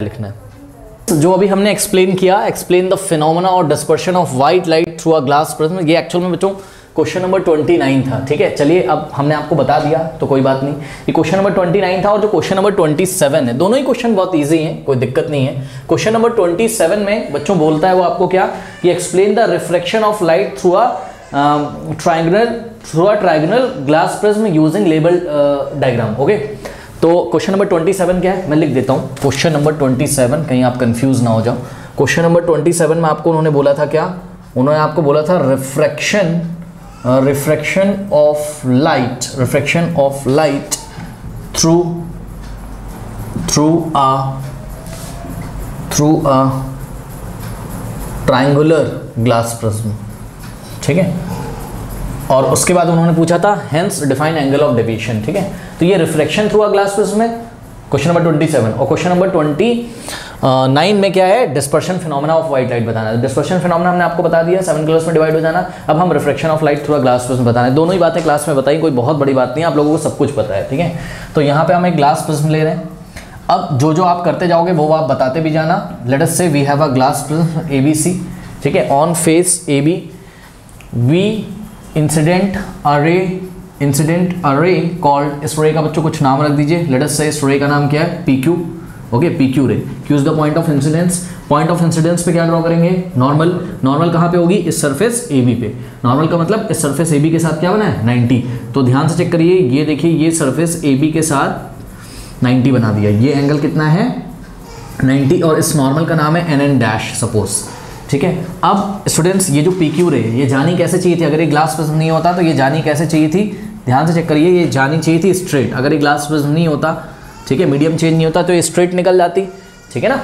लिखना है। जो अभी हमने एक्सप्लेन किया, एक्सप्लेन द फिनोमेना और dispersion of white light through a glass prism, ये एक्चुअल में बच्चों क्वेश्चन नंबर 29 था। ठीक है, चलिए अब हमने आपको बता दिया तो कोई बात नहीं। ये क्वेश्चन नंबर 29 था और जो क्वेश्चन नंबर 27 है, दोनों ही क्वेश्चन बहुत इजी हैं, कोई दिक्कत नहीं है। क्वेश्चन नंबर 27 में बच्चों बोलता है वो आपको क्या, कि explain the reflection of light through a triangular glass prism using label diagram. Okay, तो क्वेश्चन नंबर 27 क्या है मैं लिख देता हूँ। क्वेश्चन नंबर 27, कहीं आप कंफ्यूज ना हो जाओ। क्वेश्चन नंबर 27 में आपको उन्होंने बोला था क्या, उन्होंने आपको बोला था refraction of light through a triangular glass prism. ठीक है, और उसके बाद उन्होंने पूछा था hence define angle of deviation. ठीक है, तो ये reflection through a glass prism में क्वेश्चन नंबर 27, और क्वेश्चन नंबर 29 में क्या है, dispersion phenomena of white light बताना है। डिस्पर्शन फिनोमेना हमने आपको बता दिया, 7 कलर्स में डिवाइड हो जाना। अब हम reflection of light through a glass prism बताना है। दोनों ही बातें क्लास में बताई, कोई बहुत बड़ी बात नहीं है, आप लोगों को सब कुछ पता है। ठीक है, तो यहाँ पे हम एक ग्लास प्रिज्म ले रहे हैं। अब जो जो आप करते जाओगे वो आप बताते भी जाना। लेट अस से we have a glass prism ABC। ठीक है, on face AB we incident a ray called, इस रे का बच्चों कुछ नाम रख दीजिए। लेट अस से इस रे का नाम क्या है, PQ। ओके, PQ रे। Q is the point of incidence. Point of incidence पे क्या ड्रॉ करेंगे, नॉर्मल कहाँ पे होगी, इस सरफेस AB पे। नॉर्मल का मतलब इस सरफेस AB के साथ क्या बना है, 90। तो ध्यान से चेक करिए, ये देखिए ये सरफेस AB के साथ 90 बना दिया। ये एंगल कितना है, 90, और इस नॉर्मल का नाम है NN डैश सपोज। ठीक है, अब स्टूडेंट्स ये जो PQ रे ये जानी कैसे चाहिए थी, अगर ये ग्लास प्रिज्म नहीं होता तो ये जानी कैसे चाहिए थी, ध्यान से चेक करिए, ये जानी चाहिए थी स्ट्रेट। अगर ये ग्लास प्रिज्म नहीं होता, ठीक है, मीडियम चेंज नहीं होता तो ये स्ट्रेट निकल जाती। ठीक है ना,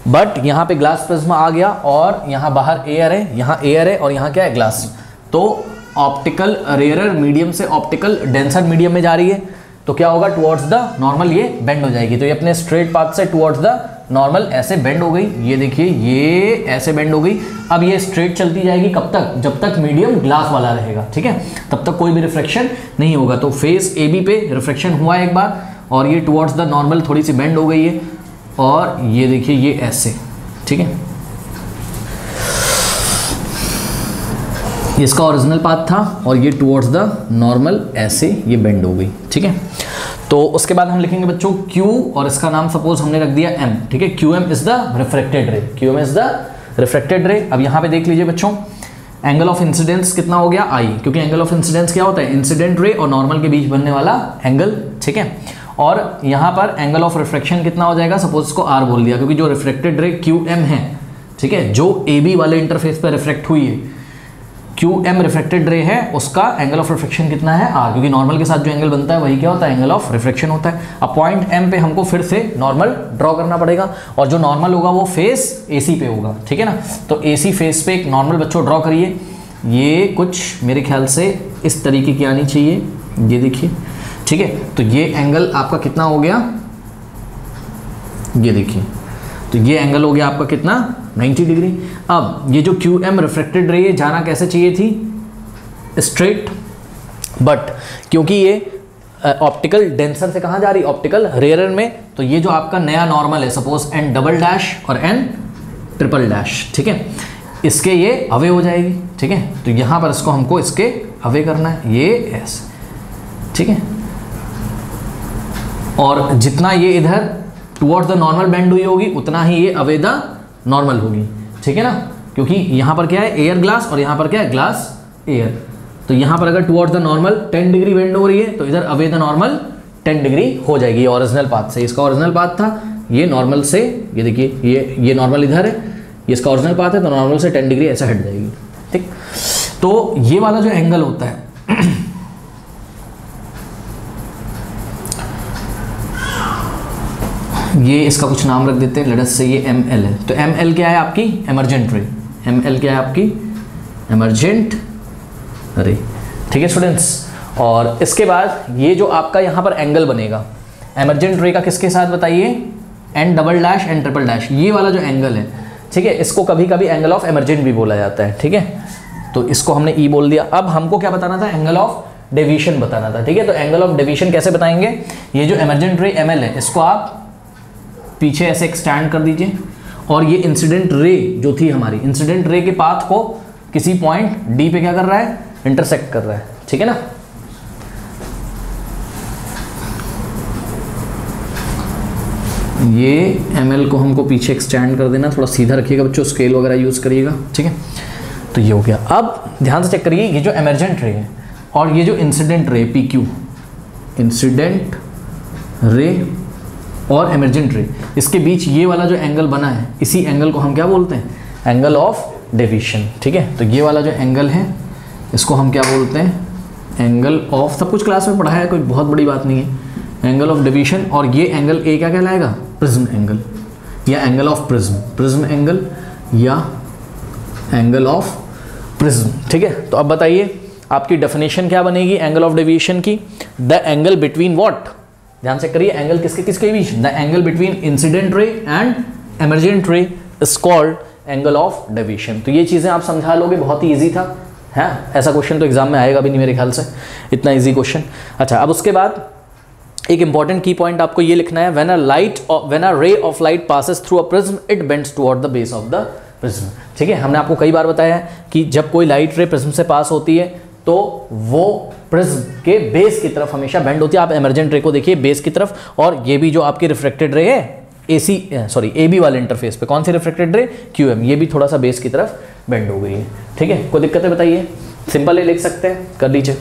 बट यहाँ पे ग्लास प्रिज्म आ गया और यहाँ बाहर एयर है, यहाँ एयर है और यहाँ क्या है, ग्लास। तो ऑप्टिकल रेयरर मीडियम से ऑप्टिकल डेंसर मीडियम में जा रही है, तो क्या होगा, टुवर्ड्स द नॉर्मल ये बेंड हो जाएगी। तो ये अपने स्ट्रेट पाथ से टुवर्ड्स द नॉर्मल ऐसे बेंड हो गई। ये देखिए ये ऐसे बेंड हो गई। अब ये स्ट्रेट चलती जाएगी कब तक, जब तक मीडियम ग्लास वाला रहेगा। ठीक है, तब तक कोई भी रिफ्लेक्शन नहीं होगा। तो फेस AB पे रिफ्लेक्शन हुआ एक बार और ये टुवर्ड्स द नॉर्मल थोड़ी सी बेंड हो गई है, और ये देखिए ये ऐसे। ठीक है, इसका ओरिजिनल पाथ था और ये टुवर्ड्स द नॉर्मल ऐसे ये बेंड हो गई। ठीक है, तो उसके बाद हम लिखेंगे बच्चों Q, और इसका नाम सपोज हमने रख दिया M। ठीक है, QM इज द रिफ्रैक्टेड रे, QM इज द रिफ्रैक्टेड रे। अब यहाँ पे देख लीजिए बच्चों, एंगल ऑफ इंसिडेंस कितना हो गया, I, क्योंकि एंगल ऑफ इंसिडेंस क्या होता है, इंसिडेंट रे और नॉर्मल के बीच बनने वाला एंगल। ठीक है, और यहाँ पर एंगल ऑफ रिफ्रैक्शन कितना हो जाएगा, सपोज इसको R बोल दिया, क्योंकि जो रिफ्रैक्टेड रे QM है, ठीक है, जो AB वाले इंटरफेस पर रिफ्लेक्ट हुई है, QM रिफ्लेक्टेड रे है, उसका एंगल ऑफ रिफ्लेक्शन कितना है, R, क्योंकि नॉर्मल के साथ जो एंगल बनता है वही क्या होता है, एंगल ऑफ रिफ्लेक्शन होता है। अब पॉइंट M पे हमको फिर से नॉर्मल ड्रॉ करना पड़ेगा, और जो नॉर्मल होगा वो फेस AC पे होगा। ठीक है ना, तो AC फेस पे एक नॉर्मल बच्चों ड्रॉ करिए। ये कुछ मेरे ख्याल से इस तरीके की आनी चाहिए, ये देखिए। ठीक है, तो ये एंगल आपका कितना हो गया, ये देखिए, तो ये एंगल हो गया आपका कितना, 90 डिग्री। अब ये जो QM रिफ्लेक्टेड रे जाना कैसे चाहिए थी, स्ट्रेट, बट क्योंकि ये ऑप्टिकल डेंसर से कहाँ जा रही, ऑप्टिकल रेयरर में, तो ये जो आपका नया नॉर्मल है, सपोज N डबल डैश और N ट्रिपल डैश, ठीक है, इसके ये अवे हो जाएगी। ठीक है, तो यहाँ पर इसको हमको इसके अवे करना है, ये ऐसे। ठीक है, और जितना ये इधर टुवर्ड्स द नॉर्मल बेंड हुई होगी उतना ही ये अवे द नॉर्मल होगी। ठीक है ना, क्योंकि यहाँ पर क्या है, एयर ग्लास, और यहाँ पर क्या है, ग्लास एयर। तो यहाँ पर अगर towards the normal 10 degree bend हो रही है, तो इधर अवे द नॉर्मल 10 डिग्री हो जाएगी। ये ओरिजिनल पाथ से, इसका ओरिजिनल पाथ था ये नॉर्मल से, ये देखिए ये नॉर्मल इधर है, ये इसका ओरिजिनल पाथ है, तो नॉर्मल से 10 डिग्री ऐसा हट जाएगी। ठीक, तो ये वाला जो एंगल होता है ये इसका कुछ नाम रख देते हैं, लेट अस से ये ML है। तो ML क्या है आपकी, एमर्जेंट रे। ML क्या है आपकी, एमर्जेंट रे। ठीक है स्टूडेंट्स, और इसके बाद ये जो आपका यहाँ पर एंगल बनेगा एमर्जेंट रे का, किसके साथ बताइए, N double dash N triple dash, ये वाला जो एंगल है। ठीक है, इसको कभी कभी एंगल ऑफ एमर्जेंट भी बोला जाता है। ठीक है, तो इसको हमने E बोल दिया। अब हमको क्या बताना था, एंगल ऑफ डेविएशन बताना था। ठीक है, तो एंगल ऑफ डेविएशन कैसे बताएंगे, ये जो एमर्जेंट रे ML है, इसको आप पीछे ऐसे एक्सटेंड कर दीजिए और ये इंसिडेंट रे जो थी हमारी, इंसिडेंट रे के पाथ को किसी पॉइंट डी पे क्या कर रहा है, इंटरसेक्ट कर रहा है, ठीक है ना। ये ml को हमको पीछे एक्सटेंड कर देना, थोड़ा सीधा रखिएगा बच्चों, स्केल वगैरह यूज करिएगा, ठीक है। तो ये हो गया। अब ध्यान से चेक करिए, ये जो एमर्जेंट रे है और ये जो incident ray PQ, incident ray और एमर्जेंट रे, इसके बीच ये वाला जो एंगल बना है, इसी एंगल को हम क्या बोलते हैं, एंगल ऑफ डेविएशन, ठीक है। तो ये वाला जो एंगल है इसको हम क्या बोलते हैं, एंगल ऑफ, सब कुछ क्लास में पढ़ा है, कोई बहुत बड़ी बात नहीं है, एंगल ऑफ डेविएशन। और ये एंगल ए क्या कहलाएगा, प्रिज्म एंगल या angle of prism, prism angle या एंगल ऑफ प्रिज्म, ठीक है। तो अब बताइए आपकी डेफिनेशन क्या बनेगी एंगल ऑफ डेविएशन की, द एंगल बिटवीन व्हाट, ध्यान से करिए, एंगल किसके किसके बीच, the angle between incident ray and emergent ray is called angle of deviation. तो ये चीज़ें आप समझा लोगे, बहुत ही ईजी था, है। ऐसा क्वेश्चन तो एग्जाम में आएगा भी नहीं मेरे ख्याल से, इतना ईजी क्वेश्चन। अच्छा, अब उसके बाद एक इंपॉर्टेंट की पॉइंट आपको ये लिखना है, when a ray of light passes through a prism it bends toward the base of the prism, ठीक है। हमने आपको कई बार बताया है कि जब कोई लाइट रे प्रिज्म से पास होती है तो वो प्रिज्म के बेस की तरफ हमेशा बेंड होती है। आप एमर्जेंट रे को देखिए बेस की तरफ, और ये भी जो आपकी रिफ्लेक्टेड रे है AB वाले इंटरफेस पे, कौन सी रिफ्लेक्टेड रे, QM, ये भी थोड़ा सा बेस की तरफ बेंड हो गई है, ठीक है। कोई दिक्कत है बताइए, सिंपल है, लिख सकते हैं, कर लीजिए।